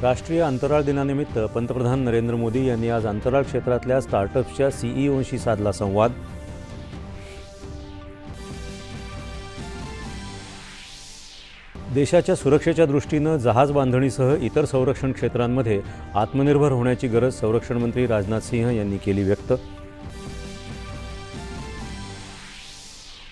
राष्ट्रीय अंतराळ दिनानिमित्त पंतप्रधान नरेंद्र मोदी यांनी आज अंतराळ क्षेत्रातल्या स्टार्टअप्सच्या सीईओंशी साधला संवाद। देशाच्या सुरक्षेच्या दृष्टीने जहाज बांधणीसह इतर संरक्षण क्षेत्रांमध्ये आत्मनिर्भर होण्याची गरज संरक्षण मंत्री राजनाथ सिंह यांनी केली व्यक्त।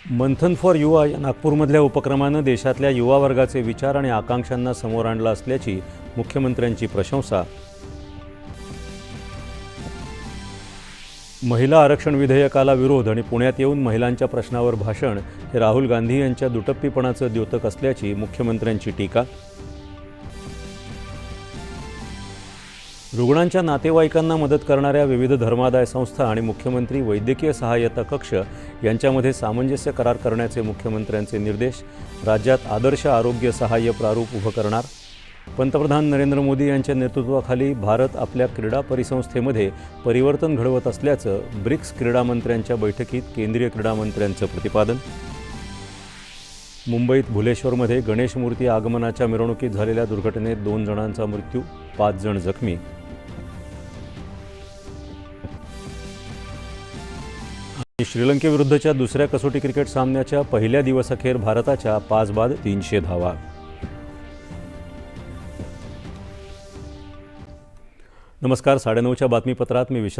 मंथन फॉर युवा या नागपूरमधल्या उपक्रमाने देशातल्या युवा वर्गाचे विचार आणि आकांक्षांना समोर आणलं असल्याची मुख्यमंत्र्यांची प्रशंसा। महिला आरक्षण विधेयकाला विरोध आणि पुण्यात येऊन महिलांच्या प्रश्नावर भाषण हे राहुल गांधी यांच्या दुटप्पीपणाचं द्योतक असल्याची मुख्यमंत्र्यांची टीका। रुग्णांच्या नातेवाईकांना मदत करणाऱ्या विविध धर्मादाय संस्था आणि मुख्यमंत्री वैद्यकीय सहाय्यता कक्ष यांच्यामध्ये सामंजस्य करार करण्याचे मुख्यमंत्र्यांचे निर्देश। राज्यात आदर्श आरोग्य सहाय्य प्रारूप उभं करणार। पंतप्रधान नरेंद्र मोदी यांच्या नेतृत्वाखाली भारत आपल्या क्रीडा परिसंस्थेमध्ये परिवर्तन घडवत असल्याचं ब्रिक्स क्रीडा मंत्र्यांच्या बैठकीत केंद्रीय क्रीडा मंत्र्यांचं प्रतिपादन। मुंबईत भुलेश्वरमध्ये गणेश मूर्ती आगमनाच्या मिरवणुकीत झालेल्या दुर्घटनेत 2 जणांचा मृत्यू, 5 जण जखमी। श्रीलंकेविरुद्धच्या दुसऱ्या कसोटी क्रिकेट सामन्याच्या पहिल्या दिवसअखेर भारताच्या 5 बाद 300 धावा। नमस्कार, 9:30च्या बातमीपत्रात मी विश्राम